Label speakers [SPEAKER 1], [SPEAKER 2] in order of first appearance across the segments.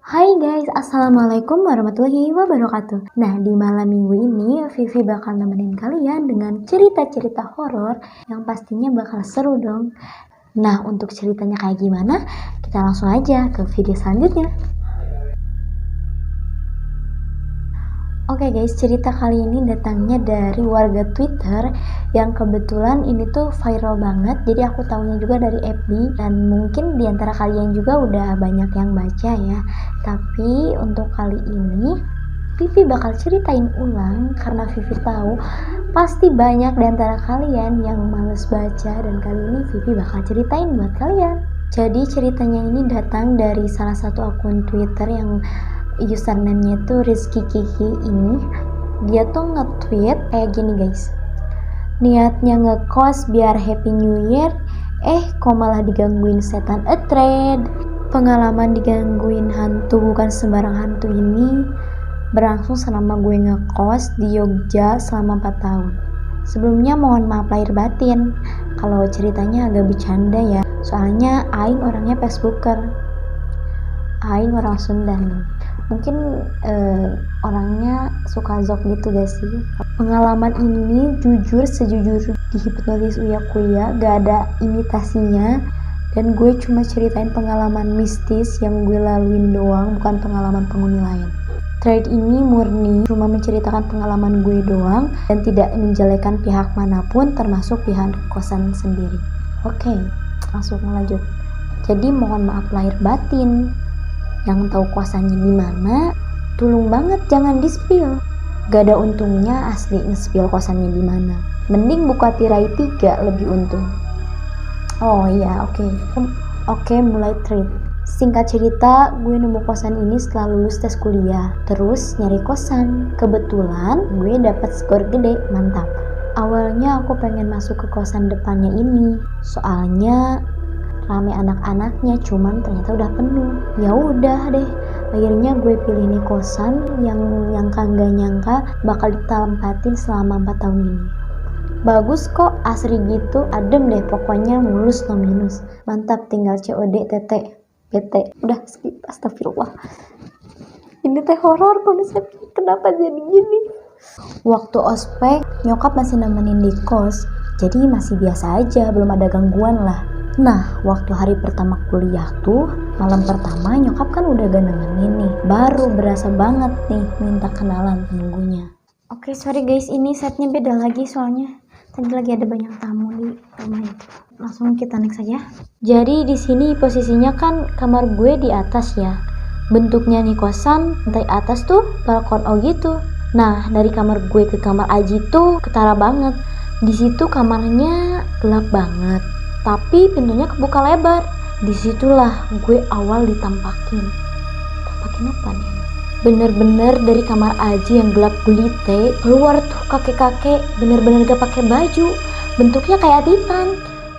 [SPEAKER 1] Hai guys, Assalamualaikum warahmatullahi wabarakatuh. Nah, di malam minggu ini Vivi bakal nemenin kalian dengan cerita-cerita horor yang pastinya bakal seru dong. Nah, untuk ceritanya kayak gimana? Kita langsung aja ke video selanjutnya. Oke guys, cerita kali ini datangnya dari warga Twitter yang kebetulan ini tuh viral banget. Jadi aku tahunya juga dari FB dan mungkin diantara kalian juga udah banyak yang baca ya. Tapi untuk kali ini Vivi bakal ceritain ulang karena Vivi tahu pasti banyak diantara kalian yang males baca dan kali ini Vivi bakal ceritain buat kalian. Jadi ceritanya ini datang dari salah satu akun Twitter yang username-nya tuh Rizky Kiki ini. Dia tuh nge-tweet kayak gini guys, niatnya ngekos biar happy new year, kok malah digangguin setan thread. Pengalaman digangguin hantu bukan sembarang hantu ini berlangsung selama gue ngekos di Jogja selama 4 tahun. Sebelumnya mohon maaf lahir batin kalau ceritanya agak bercanda ya, soalnya Aing orangnya Facebooker, Aing orang Sunda nih. Mungkin orangnya suka zok gitu gak sih. Pengalaman ini jujur sejujur dihipnotis Uya Kuya, gak ada imitasinya, dan gue cuma ceritain pengalaman mistis yang gue laluin doang, bukan pengalaman penghuni lain. Thread ini murni cuma menceritakan pengalaman gue doang dan tidak menjelekan pihak manapun termasuk pihak kosan sendiri. Oke, langsung lanjut. Jadi mohon maaf lahir batin. Yang tahu kosannya di mana, tolong banget jangan di-spill. Gak ada untungnya asli nge-spill kosannya di mana. Mending buka tirai 3 lebih untung. Oh iya, oke, mulai trip. Singkat cerita, gue nemu kosan ini setelah lulus tes kuliah. Terus nyari kosan. Kebetulan gue dapet skor gede, mantap. Awalnya aku pengen masuk ke kosan depannya ini, soalnya rame anak-anaknya, cuman ternyata udah penuh. Ya udah deh, akhirnya gue pilih nih kosan yang nyangka nggak nyangka bakal ditempatin selama 4 tahun ini. Bagus kok, asri gitu, adem deh pokoknya, mulus no minus. Mantap, tinggal COD TT PT. Udah skip, astagfirullah. Ini teh horor konsepnya, kenapa jadi gini? Waktu ospek, nyokap masih nemenin di kos, jadi masih biasa aja, belum ada gangguan lah. Nah, waktu hari pertama kuliah tuh, malam pertama nyokap kan udah gak nemenin nih. Baru berasa banget nih minta kenalan minggunya. Oke, sorry guys, ini setnya beda lagi soalnya tadi lagi ada banyak tamu di rumah itu. Langsung kita next aja. Jadi di sini posisinya kan kamar gue di atas ya. Bentuknya nih kosan, lantai atas tuh balkon gitu. Nah, dari kamar gue ke kamar Aji tuh ketara banget. Di situ kamarnya gelap banget, tapi pintunya kebuka lebar. Disitulah gue awal ditampakin apa nih? Bener-bener dari kamar Aji yang gelap gulite keluar tuh kakek-kakek, bener-bener gak pakai baju, bentuknya kayak Titan.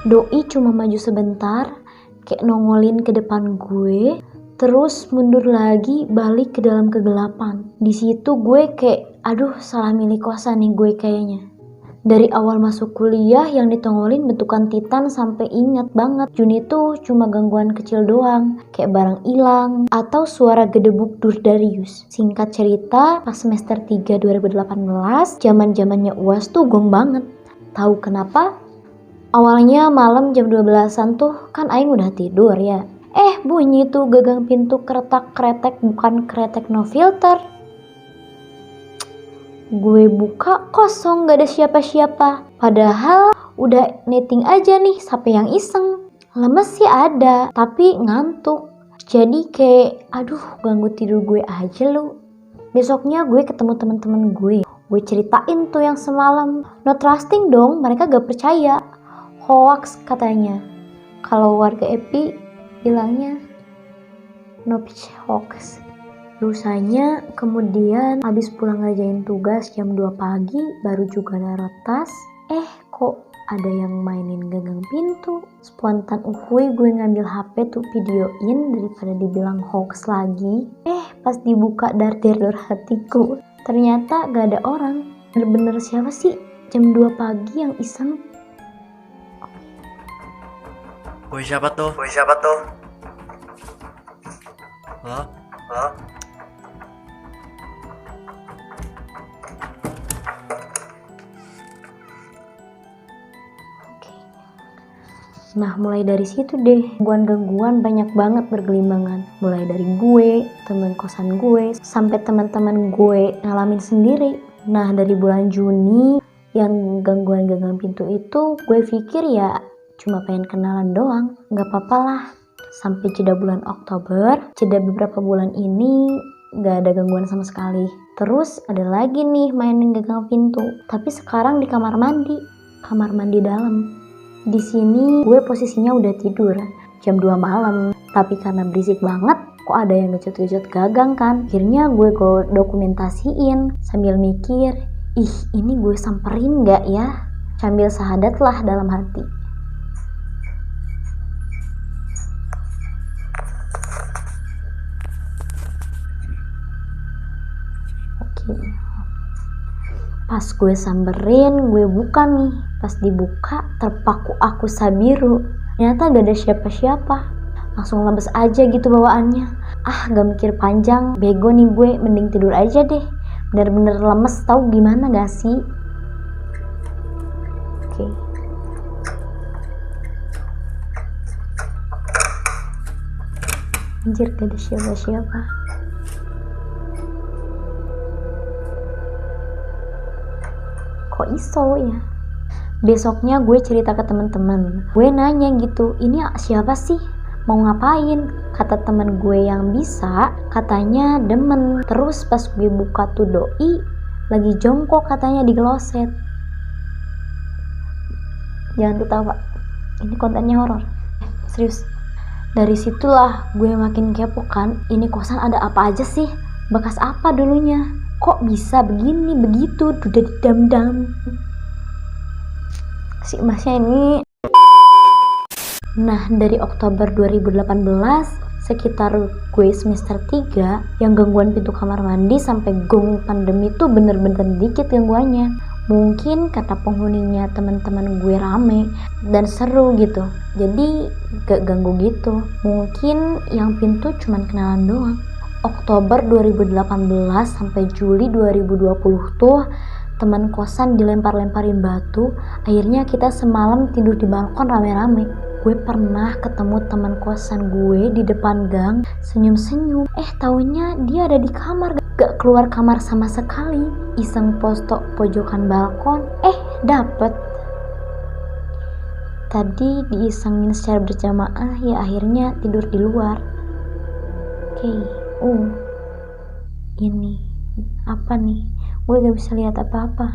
[SPEAKER 1] Doi cuma maju sebentar, kayak nongolin ke depan gue, terus mundur lagi balik ke dalam kegelapan. Di situ gue kayak, aduh salah milih kosan nih gue kayaknya. Dari awal masuk kuliah yang ditongolin bentukan Titan sampai ingat banget Juni tuh cuma gangguan kecil doang, kayak barang hilang atau suara gedebuk Durdarius. Singkat cerita, pas semester 3 2018, zaman-zamannya UAS tuh gong banget. Tahu kenapa? Awalnya malam jam 12-an tuh kan aing udah tidur ya. Bunyi tuh gagang pintu kretak-kretek, bukan kretek no filter. Gue buka kosong, gak ada siapa-siapa. Padahal udah netting aja nih sampai yang iseng. Lemes sih ada, tapi ngantuk. Jadi kayak, aduh ganggu tidur gue aja lu. Besoknya gue ketemu temen-temen gue ceritain tuh yang semalam. No trusting dong, mereka gak percaya. Hoax katanya. Kalau warga Epi bilangnya no pitch hoax. Lusanya kemudian habis pulang ngerjain tugas jam 2 pagi baru juga naruh tas, kok ada yang mainin gagang pintu. Spontan uhuy gue ngambil HP tuh videoin daripada dibilang hoax lagi. Pas dibuka dar-der hatiku, ternyata gak ada orang. Bener-bener siapa sih jam 2 pagi yang iseng?
[SPEAKER 2] Woi siapa tuh? Halo?
[SPEAKER 1] Nah, mulai dari situ deh, gangguan-gangguan banyak banget bergelimbangan. Mulai dari gue, temen kosan gue, sampai teman-teman gue ngalamin sendiri. Nah, dari bulan Juni yang gangguan-gangguan pintu itu, gue pikir ya cuma pengen kenalan doang, nggak apa-apa lah. Sampai jeda bulan Oktober, jeda beberapa bulan ini nggak ada gangguan sama sekali. Terus ada lagi nih mainin gagang pintu, tapi sekarang di kamar mandi dalam. Di sini gue posisinya udah tidur jam 2 malam, tapi karena berisik banget kok ada yang ngecut-ngecut gagang kan. Akhirnya gue dokumentasiin sambil mikir, ih ini gue samperin gak ya? Sambil sahadat lah dalam hati. Oke. Pas gue samperin, gue buka nih. Pas dibuka, terpaku aku Sabiru. Ternyata gak ada siapa-siapa. Langsung lemes aja gitu bawaannya. Gak mikir panjang, bego nih gue, mending tidur aja deh. Bener-bener lemes, tahu gimana gak sih? Oke. Anjir, gak ada siapa-siapa. Kok iso ya? Besoknya gue cerita ke teman-teman. Gue nanya gitu, ini siapa sih? Mau ngapain? Kata temen gue yang bisa, katanya demen. Terus pas gue buka tuh doi lagi jongkok katanya di kloset. Jangan ketawa, ini kontennya horor. Serius. Dari situlah gue makin kepo kan, ini kosan ada apa aja sih? Bekas apa dulunya? Kok bisa begini begitu? Udah didam-dam. Si emasnya ini. Nah, dari Oktober 2018 sekitar gue semester 3 yang gangguan pintu kamar mandi sampai gong pandemi tuh bener-bener dikit gangguannya. Mungkin kata penghuninya teman-teman gue rame dan seru gitu, jadi gak ganggu gitu. Mungkin yang pintu cuman kenalan doang. Oktober 2018 sampai Juli 2020 tuh teman kosan dilempar-lemparin batu. Akhirnya kita semalam tidur di balkon rame-rame. Gue pernah ketemu teman kosan gue di depan gang senyum-senyum. Taunya dia ada di kamar, gak keluar kamar sama sekali. Iseng posto pojokan balkon, dapet. Tadi diisengin secara berjamaah, ya akhirnya tidur di luar. Oke. Ini apa nih? Gue gak bisa lihat apa-apa.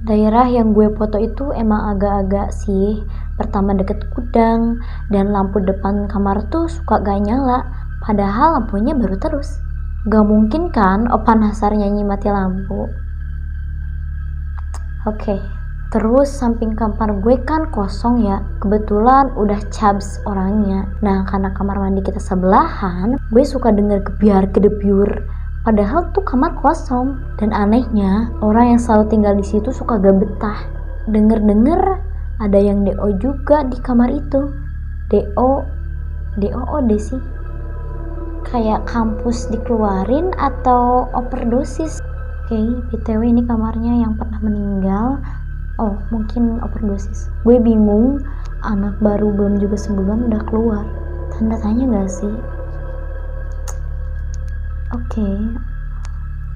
[SPEAKER 1] Daerah yang gue foto itu emang agak-agak sih. Pertama deket gudang, dan lampu depan kamar tuh suka gak nyala, padahal lampunya baru terus. Gak mungkin kan Opa Nasar nyanyi mati lampu. Oke. Terus samping kamar gue kan kosong ya, kebetulan udah cabs orangnya. Nah karena kamar mandi kita sebelahan, gue suka denger gebiar-gedebyur. Padahal tuh kamar kosong. Dan anehnya orang yang selalu tinggal di situ suka gak betah. Denger-denger ada yang DO juga di kamar itu. DO sih. Kayak kampus dikeluarin atau overdosis. Oke, BTW ini kamarnya yang pernah meninggal. Mungkin overdosis. Gue bingung, anak baru belum juga sebulan udah keluar. Tanda tanya gak sih? Oke.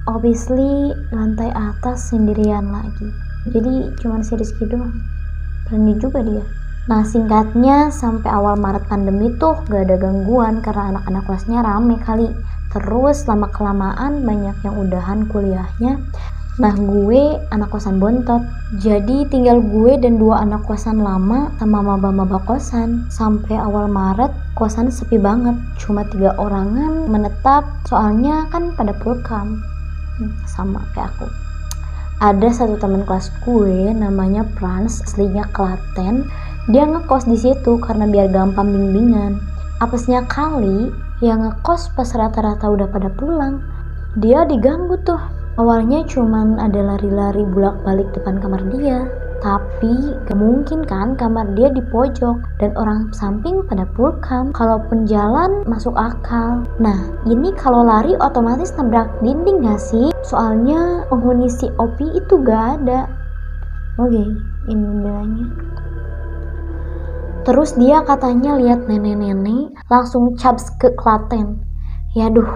[SPEAKER 1] Obviously lantai atas sendirian lagi. Jadi cuman si Rizky doang. Berani juga dia. Nah singkatnya sampai awal Maret pandemi tuh gak ada gangguan karena anak-anak kelasnya rame kali. Terus lama kelamaan banyak yang udahan kuliahnya. Nah gue anak kosan bontot, jadi tinggal gue dan 2 anak kosan lama sama maba-maba kosan. Sampai awal Maret kosan sepi banget, cuma 3 orangan menetap, soalnya kan pada pulkam. Sama kayak aku. Ada satu teman kelas gue namanya Frans, aslinya Klaten. Dia ngekos di situ karena biar gampang bimbingan. Apesnya kali yang ngekos pas rata-rata udah pada pulang, dia diganggu tuh. Awalnya cuman ada lari-lari bolak-balik depan kamar dia. Tapi gak mungkin kan kamar dia di pojok dan orang samping pada pulkam. Kalaupun jalan masuk akal. Nah ini kalau lari otomatis nabrak dinding gak sih? Soalnya penghuni si Opi itu gak ada. Oke, ini jendelanya. Terus dia katanya lihat nenek-nenek langsung caps ke Klaten. Yaduh.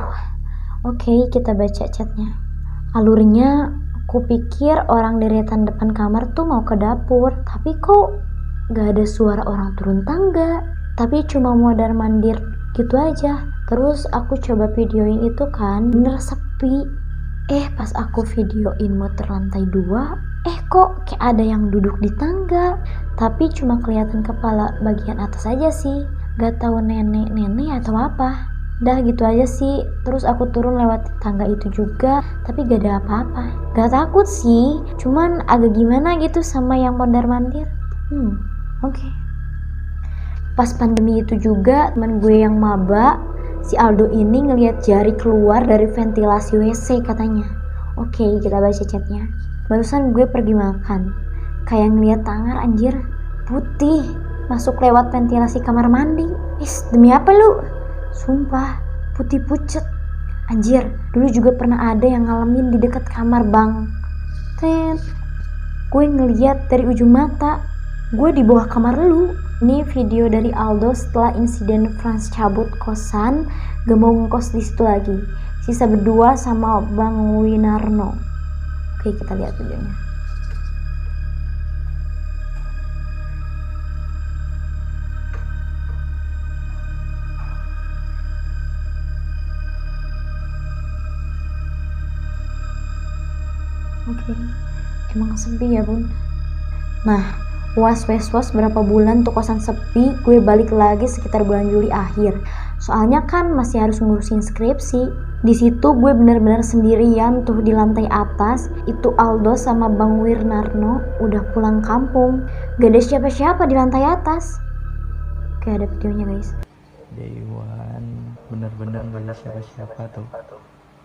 [SPEAKER 1] Oke, kita baca chatnya. Alurnya, aku pikir orang deretan depan kamar tuh mau ke dapur, tapi kok gak ada suara orang turun tangga, tapi cuma mondar-mandir gitu aja. Terus aku coba videoin itu kan, bener sepi. Pas aku videoin muter lantai 2, kok kayak ada yang duduk di tangga, tapi cuma kelihatan kepala bagian atas aja sih. Gak tahu nenek-nenek atau apa. Dah gitu aja sih. Terus aku turun lewat tangga itu juga, tapi gak ada apa-apa. Gak takut sih, cuman agak gimana gitu sama yang mondar-mandir. Oke. Pas pandemi itu juga teman gue yang maba, si Aldo ini ngelihat jari keluar dari ventilasi WC katanya. Oke, kita baca chatnya. Barusan gue pergi makan, kayak ngeliat tangan anjir, putih, masuk lewat ventilasi kamar mandi. Demi apa lu? Sumpah, putih pucet. Anjir, dulu juga pernah ada yang ngalamin di dekat kamar bang. Gue ngeliat dari ujung mata, gue di bawah kamar lu. Ini video dari Aldo setelah insiden Franz cabut kosan, gak mau ngekos di situ lagi. Sisa berdua sama Bang Winarno. Oke, kita lihat videonya. Oke, emang sepi ya bun. Nah, was berapa bulan tuh kosan sepi. Gue balik lagi sekitar bulan Juli akhir. Soalnya kan masih harus ngurusin skripsi. Di situ gue bener-bener sendirian tuh di lantai atas. Itu Aldo sama Bang Wirnarno udah pulang kampung. Gak ada siapa-siapa di lantai atas. Oke, ada videonya guys.
[SPEAKER 2] Day one bener-bener gak ada siapa-siapa tuh.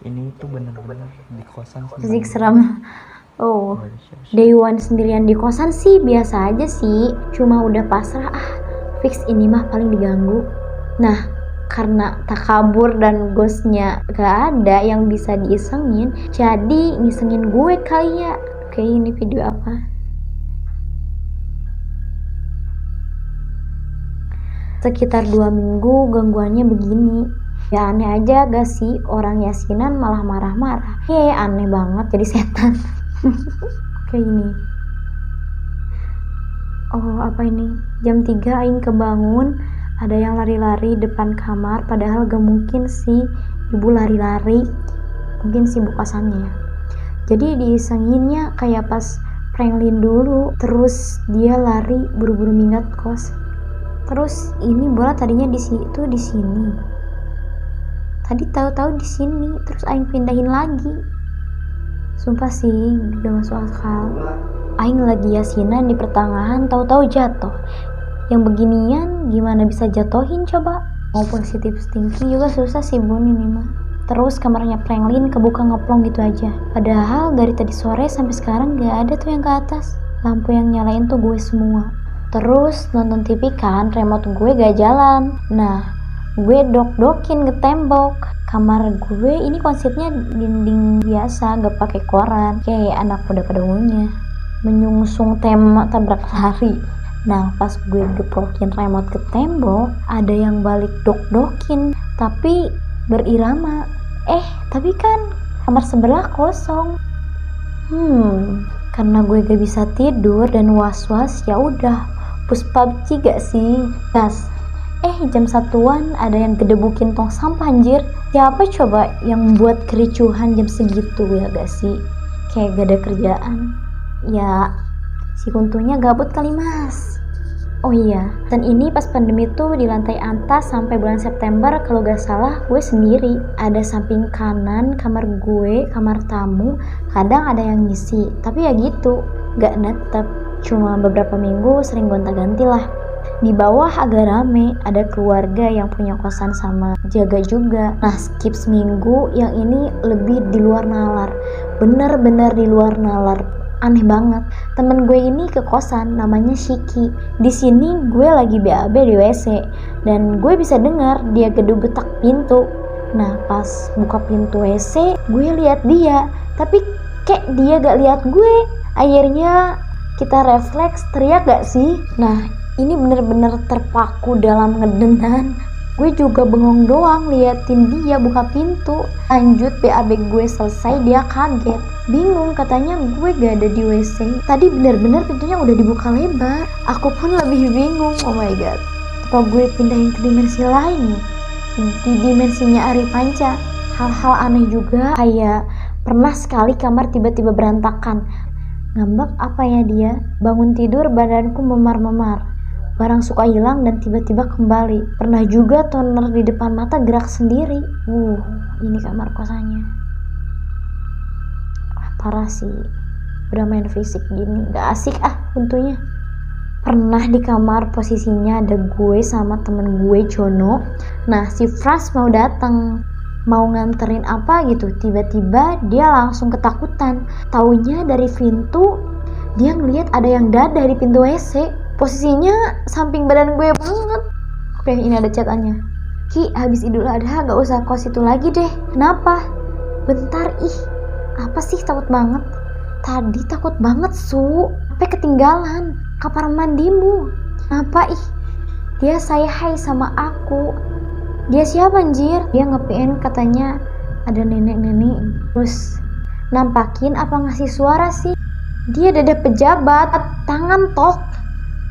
[SPEAKER 2] Ini tuh bener-bener di kosan
[SPEAKER 1] Fizik seram. Oh, Day one sendirian di kosan sih biasa aja sih. Cuma udah pasrah, fix ini mah paling diganggu. Nah, karena takabur dan ghostnya gak ada yang bisa diisengin, jadi ngisengin gue kali ya. Oke, ini video apa? Sekitar 2 minggu gangguannya begini. Ya aneh aja gak sih, orang yasinan malah marah-marah. Aneh banget jadi setan. Oke, ini. Oh, apa ini? Jam 3 aing kebangun, ada yang lari-lari depan kamar, padahal gak mungkin sih ibu lari-lari. Mungkin sibuk kosannya ya. Jadi diisenginnya kayak pas Franklin dulu, terus dia lari buru-buru minggat kos. Terus ini bola tadinya di sini. Tadi tahu-tahu di sini, terus aing pindahin lagi. Sumpah sih, gak masuk akal. Aing lagi yasinan di pertengahan, tahu-tahu jatuh. Yang beginian gimana bisa jatuhin coba? Mau positif thinking juga susah sih bun ini mah. Terus kamarnya Franklin kebuka ngeplong gitu aja. Padahal dari tadi sore sampai sekarang gak ada tuh yang ke atas. Lampu yang nyalain tuh gue semua. Terus nonton TV kan, remote gue gak jalan. Nah, gue dok-dokin ke tembok. Kamar gue ini konsepnya dinding biasa, gak pakai koran kayak anak muda pada umumnya, menyungsung tema tabrak lari. Nah, pas gue geplokin remote ke tembok, ada yang balik dok-dokin tapi berirama. Tapi kan kamar sebelah kosong. Karena gue gak bisa tidur dan was-was, ya udah push PUBG gak sih? Gas. Jam 1-an ada yang gedebukin tong sampah anjir. Siapa coba yang buat kericuhan jam segitu ya gak sih? Kayak gak ada kerjaan. Ya, si kuntunya gabut kali mas. Oh iya, dan ini pas pandemi tuh di lantai atas sampai bulan September kalau gak salah gue sendiri. Ada samping kanan kamar gue, kamar tamu, kadang ada yang ngisi. Tapi ya gitu, gak netep. Cuma beberapa minggu sering gonta-ganti lah. Di bawah agak rame, ada keluarga yang punya kosan sama jaga juga. Nah, skip seminggu, yang ini lebih di luar nalar. Bener-bener di luar nalar. aneh banget. Temen gue ini ke kosan, namanya Shiki. Di sini gue lagi BAB di WC dan gue bisa dengar dia gedubetak pintu. Nah pas buka pintu WC, gue lihat dia, tapi kayak dia gak lihat gue. Akhirnya kita refleks teriak gak sih? Nah ini bener-bener terpaku dalam ngedenan. Gue juga bengong doang liatin dia buka pintu. Lanjut BAB gue selesai, dia kaget, bingung, katanya gue gak ada di WC. Tadi bener-bener pintunya udah dibuka lebar. Aku pun lebih bingung, oh my god, apa gue pindahin ke dimensi lain nih? Di dimensinya Ari Panca. Hal-hal aneh juga, kayak pernah sekali kamar tiba-tiba berantakan. Ngambek apa ya dia? Bangun tidur badanku memar-memar. Barang suka hilang dan tiba-tiba kembali. Pernah juga toner di depan mata gerak sendiri. Ini kamar kosannya. Parah sih. Udah main fisik gini, gak asik tentunya. Pernah di kamar posisinya ada gue sama temen gue Jono. Nah si Fras mau datang, mau nganterin apa gitu. Tiba-tiba dia langsung ketakutan. Taunya dari pintu dia ngeliat ada yang dadah di pintu WC. Posisinya samping badan gue banget. Oke, ini ada chatannya. Ki, habis Idul Adha gak usah kos itu lagi deh. Kenapa? Bentar, apa sih takut banget? Tadi takut banget sampai ketinggalan kamar mandimu. Kenapa Dia say hi sama aku. Dia siapa anjir? Dia nge-PN katanya ada nenek-nenek. Terus nampakin apa ngasih suara sih? Dia dada pejabat, tangan tok.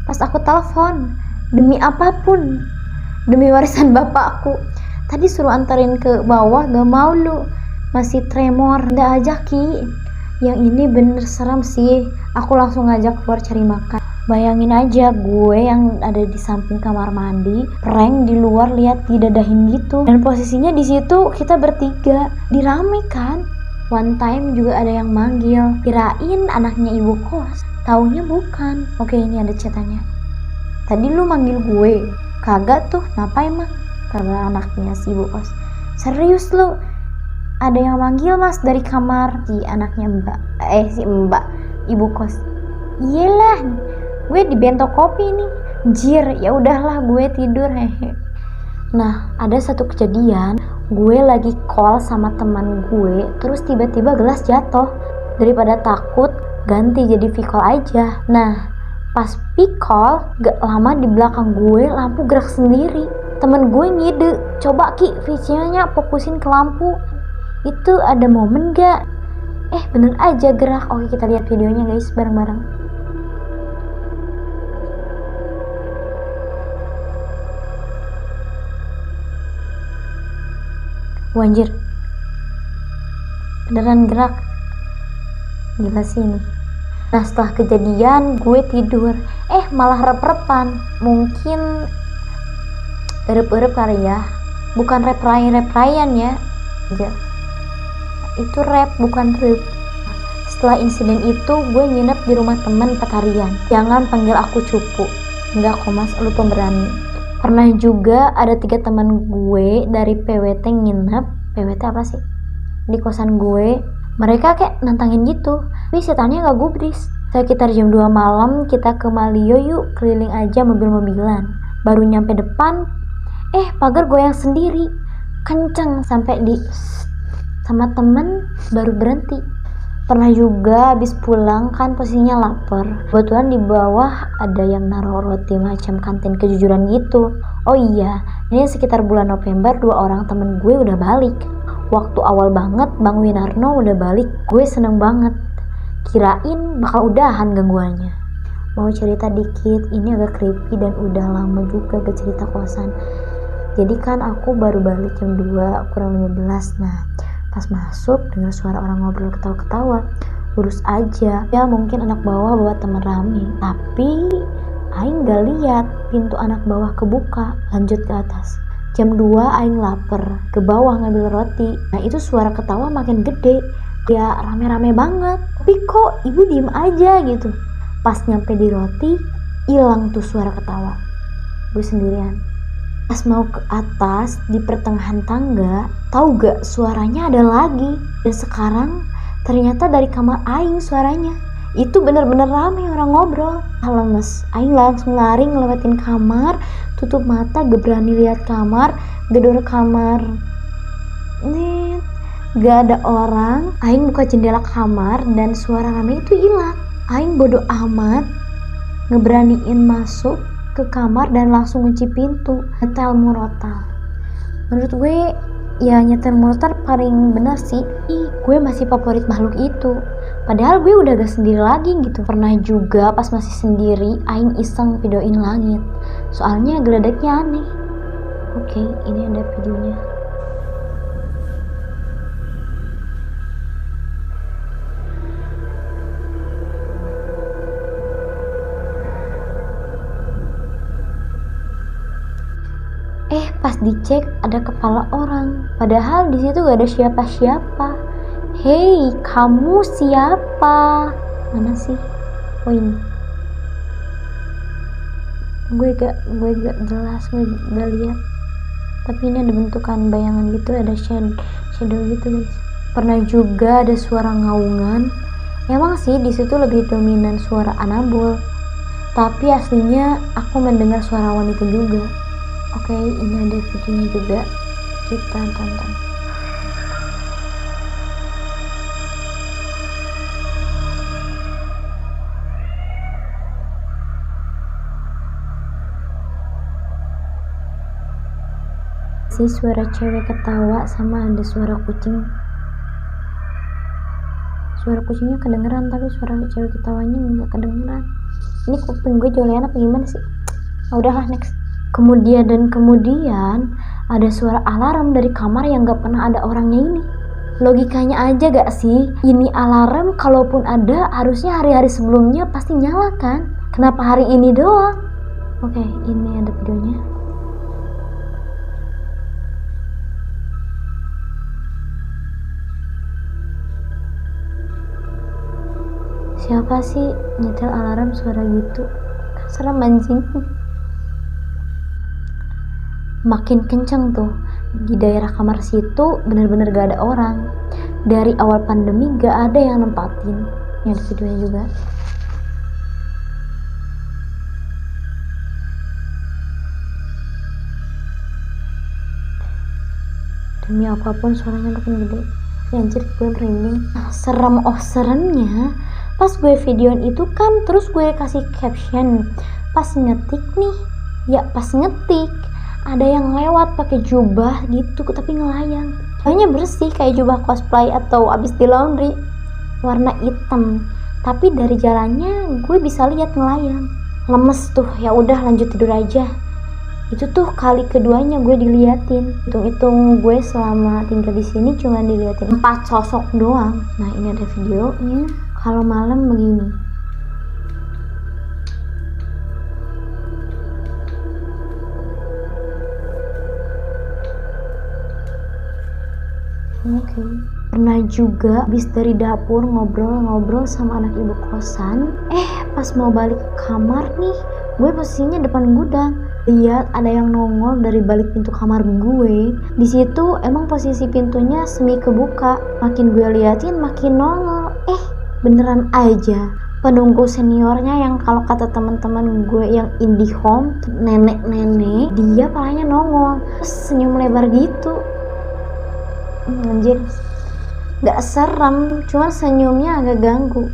[SPEAKER 1] Pas aku telepon, demi apapun, demi warisan bapakku. Tadi suruh anterin ke bawah, gak mau lu, masih tremor. Nggak ajak Ki. Yang ini bener serem sih. Aku langsung ngajak keluar cari makan. Bayangin aja gue yang ada di samping kamar mandi, prank di luar lihat didadahin gitu. Dan posisinya di situ kita bertiga, dirame kan. One time juga ada yang manggil, kirain anaknya ibu kos. Taunya bukan. Oke, ini ada chatannya. Tadi lu manggil gue. Kagak tuh, kenapa emang? Karena anaknya si ibu kos. Serius lu? Ada yang manggil mas dari kamar. Si anaknya si mbak ibu kos. Iyalah, gue di bento kopi nih. Jir, ya udahlah gue tidur hehe. Nah, ada satu kejadian, gue lagi call sama teman gue, terus tiba-tiba gelas jatuh. Daripada takut, ganti jadi V-call aja. Nah pas V-call gak lama di belakang gue lampu gerak sendiri. Temen gue ngide, coba Ki visinya fokusin ke lampu itu, ada momen gak? Bener aja gerak. Oke, kita lihat videonya guys bareng-bareng. Anjir, beneran gerak. Gila sih ini. Nah setelah kejadian gue tidur, malah rep-repan. Mungkin rep-rep kali ya. Bukan rep-rayan ya. Itu rep bukan rep. Setelah insiden itu gue nginep di rumah temen 4 harian. Jangan panggil aku cupu. Enggak kok mas, lu pemberani. Pernah juga ada 3 teman gue dari PWT nginep. PWT apa sih? Di kosan gue. Mereka kayak nantangin gitu, tapi setannya gak gubris. Sekitar jam 2 malam kita ke Malio yuk, keliling aja mobil-mobilan. Baru nyampe depan, pagar goyang sendiri, kenceng sampai sama temen baru berhenti. Pernah juga habis pulang kan posisinya lapar. Kebetulan di bawah ada yang naruh roti macam kantin kejujuran gitu. Oh iya, ini sekitar bulan November 2 orang temen gue udah balik. Waktu awal banget Bang Winarno udah balik, gue seneng banget. Kirain bakal udahan gangguannya. Mau cerita dikit, ini agak creepy dan udah lama juga gak cerita kosan. Jadi kan aku baru balik jam 2 kurang 15. Nah pas masuk dengar suara orang ngobrol ketawa-ketawa. Lurus aja, ya mungkin anak bawah bawa temen rame. Tapi aing gak lihat pintu anak bawah kebuka. Lanjut ke atas. Jam 2 aing lapar, ke bawah ngambil roti. Nah itu suara ketawa makin gede, ya rame-rame banget. Tapi kok ibu diem aja gitu. Pas nyampe di roti, hilang tuh suara ketawa. Gue sendirian. Pas mau ke atas, di pertengahan tangga, tahu gak suaranya ada lagi. Dan sekarang ternyata dari kamar aing suaranya. Itu bener-bener rame orang ngobrol. Lemes, aing langsung lari ngelewatin kamar, tutup mata, gak berani lihat kamar, gedor kamar. Nih, gak ada orang. Aing buka jendela kamar dan suara rame itu hilang. Aing bodoh amat, ngeberaniin masuk ke kamar dan langsung kunci pintu. Nyetel murotal. Menurut gue ya nyetel murotal paling benar sih. Gue masih favorit makhluk itu. Padahal gue udah gak sendiri lagi gitu. Pernah juga pas masih sendiri aing iseng videoin langit. Soalnya geledeknya aneh. Oke, ini ada videonya. Pas dicek ada kepala orang, padahal di situ gak ada siapa-siapa. Hei, kamu siapa? Mana sih? Oh ini. Gue gak jelas, gue gak lihat. Tapi ini ada bentukan bayangan gitu, ada shadow gitu guys. Pernah juga ada suara ngaungan. Emang sih di situ lebih dominan suara Anabul. Tapi aslinya aku mendengar suara wanita juga. Oke, ini ada videonya juga, kita tonton. Si suara cewek ketawa sama ada suara kucing. Suara kucingnya kedengeran tapi suara cewek ketawanya nggak kedengeran. Ini kuping gue jolean apa gimana sih? Udahlah, next. Kemudian ada suara alarm dari kamar yang gak pernah ada orangnya ini. Logikanya aja gak sih? Ini alarm kalaupun ada harusnya hari-hari sebelumnya pasti nyala kan? Kenapa hari ini doang? Oke, ini ada videonya. Siapa sih nyetel alarm suara gitu? Serem anjing. Makin kenceng tuh di daerah kamar situ, bener-bener gak ada orang. Dari awal pandemi gak ada yang nempatin. Ini ada videonya juga. Demi apapun suaranya makin gede. Anjir, gue merinding. Seremnya pas gue videoin itu kan, terus gue kasih caption pas ngetik nih. Ya pas ngetik ada yang lewat pakai jubah gitu tapi ngelayang. Hanya bersih kayak jubah cosplay atau abis di laundry, warna hitam. Tapi dari jalannya gue bisa lihat ngelayang. Lemes tuh, ya udah lanjut tidur aja. Itu tuh kali keduanya gue diliatin. Hitung-hitung gue selama tinggal di sini cuma diliatin 4 sosok doang. Nah ini ada videonya. Kalau malam begini. Oke. Pernah juga habis dari dapur ngobrol-ngobrol sama anak ibu kosan. Pas mau balik ke kamar nih, gue posisinya depan gudang. Lihat ada yang nongol dari balik pintu kamar gue. Di situ emang posisi pintunya semi kebuka. Makin gue liatin makin nongol. Beneran aja. Penunggu seniornya yang kalau kata teman-teman gue yang indie home, nenek-nenek, dia palanya nongol. Terus senyum lebar gitu. Anjir, gak serem, cuma senyumnya agak ganggu.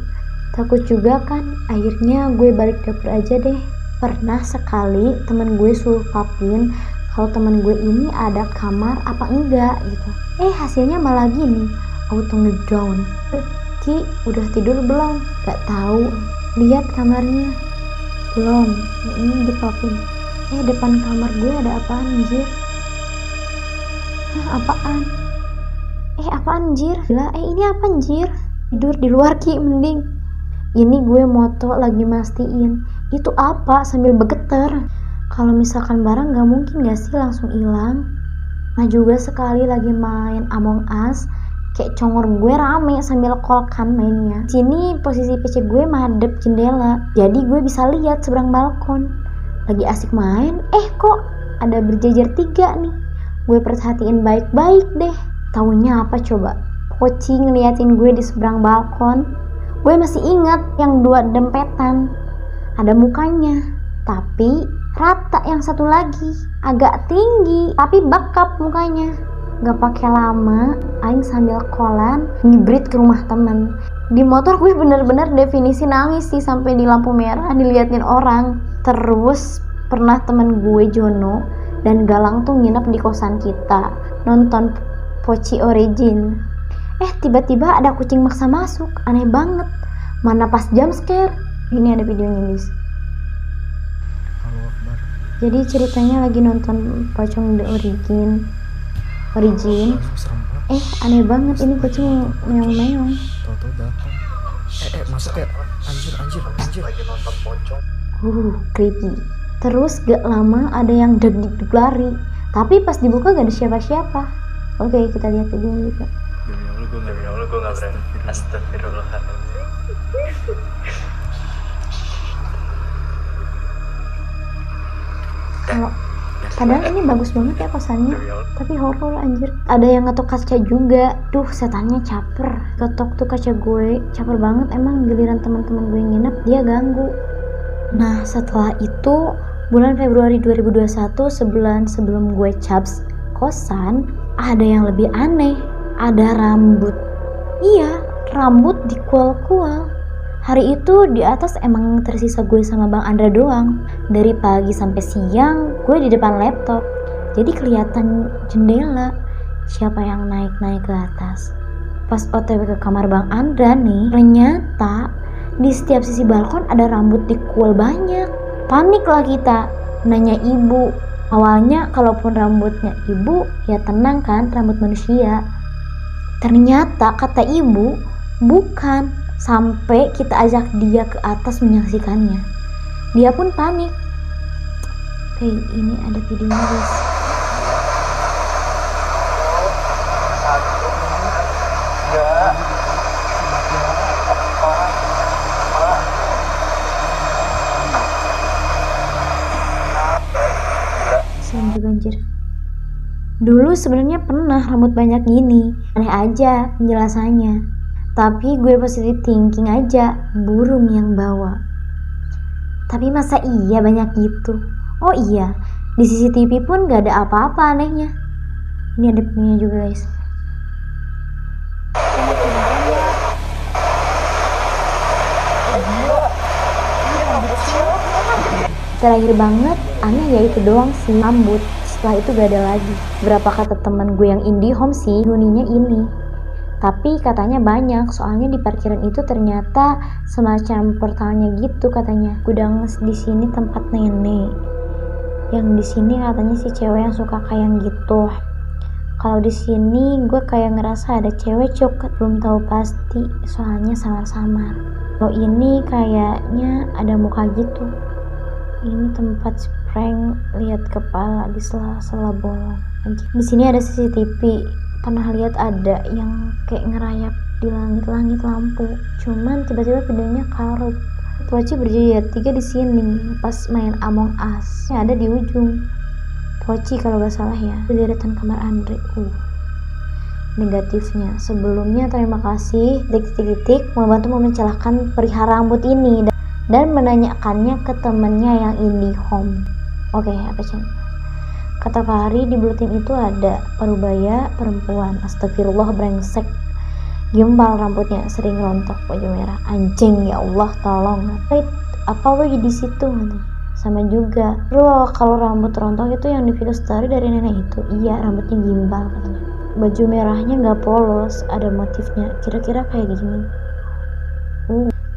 [SPEAKER 1] Takut juga kan. Akhirnya gue balik dapur aja deh. Pernah sekali temen gue sulapin kalau temen gue ini ada kamar apa enggak gitu. Hasilnya malah gini, auto ngedown. Ki, udah tidur belum? Gak tahu. Lihat kamarnya. Belum. Ini dipapin. Depan kamar gue ada apaan anjir? Apaan? Apaan anjir? Gila, ini apa anjir? Tidur di luar Ki, mending. Ini gue moto lagi mastiin itu apa sambil bergetar. Kalau misalkan barang gak mungkin gak sih langsung hilang. Nah juga sekali lagi main Among Us, kayak congor gue rame sambil kolkan mainnya. Sini posisi PC gue madep jendela, jadi gue bisa lihat seberang balkon. Lagi asik main, kok ada berjajar 3 nih. Gue perhatiin baik-baik deh. Taunya apa coba? Kucing ngeliatin gue di seberang balkon. Gue masih ingat yang 2 dempetan, ada mukanya, tapi rata. Yang satu lagi agak tinggi, tapi bakap mukanya. Gak pakai lama, aing sambil kolan ngibrit ke rumah temen. Di motor gue bener-bener definisi nangis sih, sampai di lampu merah diliatin orang. Terus pernah temen gue Jono dan Galang tuh nginep di kosan kita, nonton Poci Origin. Tiba-tiba ada kucing maksa masuk, aneh banget. Mana pas jump scare. Ini ada videonya, guys. Jadi ceritanya lagi nonton Pocong The Origin. Aneh banget, ini kucing meong-meong.
[SPEAKER 2] Toto datang. Masuk ya. Anjir.
[SPEAKER 3] Lagi nonton pocong.
[SPEAKER 1] Creepy. Terus gak lama ada yang deg-deg lari, tapi pas dibuka gak ada siapa-siapa. Oke, kita lihat videonya juga.
[SPEAKER 3] Demi Allah gue gak berani. Astagfirullahaladzim.
[SPEAKER 1] Padahal ini bagus banget ya kosannya, tapi horor anjir. Ada yang ngetok kaca juga. Duh, setannya caper. Ketok tuh kaca gue, caper banget. Emang giliran teman-teman gue nginep, dia ganggu. Nah, setelah itu bulan Februari 2021, sebulan sebelum gue cabs kosan, ada yang lebih aneh. Ada rambut. Iya, rambut dikual-kual. Hari itu di atas emang tersisa gue sama Bang Andra doang. Dari pagi sampai siang gue di depan laptop, jadi kelihatan jendela. Siapa yang naik-naik ke atas? Pas OTW ke kamar Bang Andra nih, ternyata di setiap sisi balkon ada rambut dikual banyak. Panik lah kita, nanya ibu. Awalnya kalaupun rambutnya ibu, ya tenang kan, rambut manusia. Ternyata kata ibu, bukan. Sampai kita ajak dia ke atas menyaksikannya. Dia pun panik. Oke, ini ada videonya, guys. Serem juga anjir. Dulu sebenarnya pernah rambut banyak gini. Aneh aja penjelasannya. Tapi gue positive thinking aja, burung yang bawa. Tapi masa iya banyak gitu? Oh iya, di CCTV pun gak ada apa-apa anehnya. Ini ada videonya juga, guys. Terakhir banget, aneh ya itu doang sih, rambut. Setelah itu gak ada lagi. Berapa kata teman gue yang IndiHome sih, huninya ini. Tapi katanya banyak, soalnya di parkiran itu ternyata semacam portalnya gitu katanya. Gudang di sini tempat nenek. Yang di sini katanya si cewek yang suka kayak gitu. Kalau di sini gue kayak ngerasa ada cewek coklat, belum tahu pasti, soalnya samar-samar. Kalau ini kayaknya ada muka gitu. Ini tempat prank, lihat kepala di sela-sela bolong. Di sini ada CCTV. Pernah lihat ada yang kayak ngerayap di langit-langit lampu. Cuman tiba-tiba videonya karup. Poci berdiri 3 di sini pas main Among Us. Ada di ujung. Poci kalau gak salah ya. Di deretan kamar Andre. Negatifnya. Sebelumnya terima kasih titik-titik membantu memencelahkan perihal rambut ini dan menanyakannya ke temennya yang IndiHome. Oke, apa sih? Kata Fahri, di buletin itu ada parubaya perempuan. Astagfirullah, brengsek. Gimbal rambutnya, sering rontok, baju merah. Anjing, ya Allah, tolong. Apa lagi di situ? Sama juga. Bro, kalau rambut rontok itu yang di video story dari nenek itu. Iya, rambutnya gimbal katanya. Baju merahnya nggak polos, ada motifnya. Kira-kira kayak gini.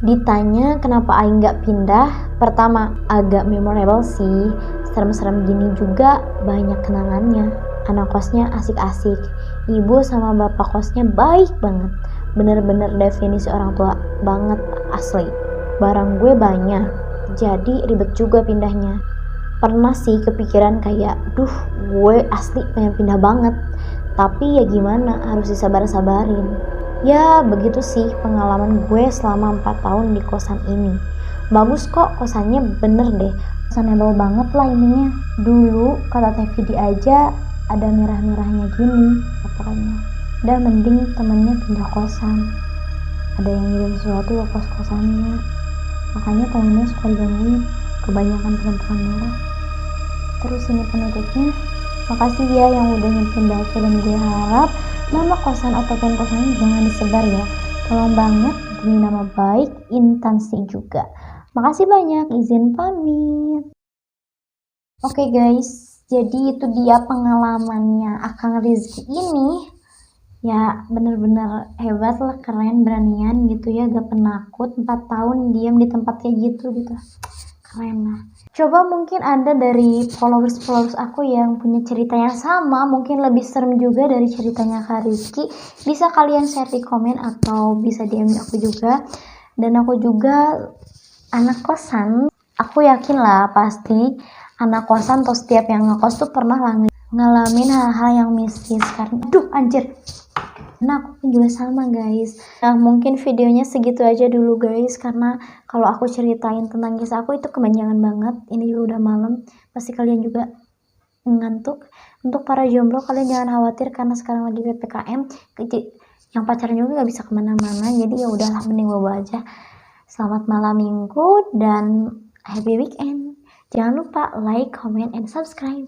[SPEAKER 1] Ditanya kenapa Aing nggak pindah? Pertama, agak memorable sih. Serem-serem gini juga banyak kenangannya. Anak kosnya asik-asik. Ibu sama bapak kosnya baik banget. Bener-bener definisi orang tua banget asli. Barang gue banyak, jadi ribet juga pindahnya. Pernah sih kepikiran kayak, gue asli pengen pindah banget. Tapi ya gimana, harus disabar-sabarin. Ya begitu sih pengalaman gue selama 4 tahun di kosan ini. Bagus kok kosannya, bener deh. Sustainable banget lah ininya. Dulu kata TVD aja ada merah-merahnya gini pokoknya. Dan mending temennya pindah kosan. ada yang ngirim sesuatu ke kos-kosannya, makanya temennya suka digangguin, kebanyakan perempuan merah. Terus ini penutupnya, makasih ya yang udah nyempetin bakso, dan gue harap nama kosan ataupun kosannya jangan disebar ya, tolong banget demi nama baik instansi juga. Makasih banyak, izin pamit. Oke guys, jadi itu dia pengalamannya Akang Rizky ini. Ya bener-bener hebat lah, keren, beranian gitu ya, gak penakut, 4 tahun diam di tempat kayak gitu, keren lah. Coba mungkin ada dari followers aku yang punya cerita yang sama, mungkin lebih serem juga dari ceritanya Kak Rizky, bisa kalian share di komen atau bisa DM aku juga. Dan aku juga anak kosan, aku yakin lah pasti anak kosan atau setiap yang ngekos tuh pernah lah ngalamin hal-hal yang mistis, karena anjir. Nah aku pun juga sama guys. Nah mungkin videonya segitu aja dulu guys, karena kalau aku ceritain tentang kisah aku itu kepanjangan banget. Ini juga udah malam, pasti kalian juga ngantuk. Untuk para jomblo kalian jangan khawatir, karena sekarang lagi PPKM, yang pacaran juga gak bisa kemana-mana, jadi ya udahlah, mending bawa aja. Selamat malam minggu dan happy weekend. Jangan lupa like, comment, and subscribe.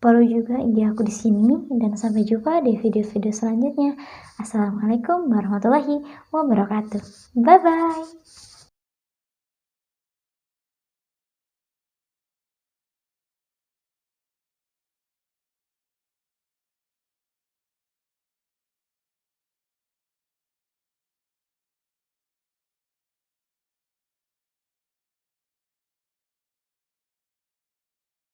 [SPEAKER 1] Follow juga IG aku di sini, dan sampai jumpa di video-video selanjutnya. Assalamualaikum warahmatullahi wabarakatuh. Bye bye.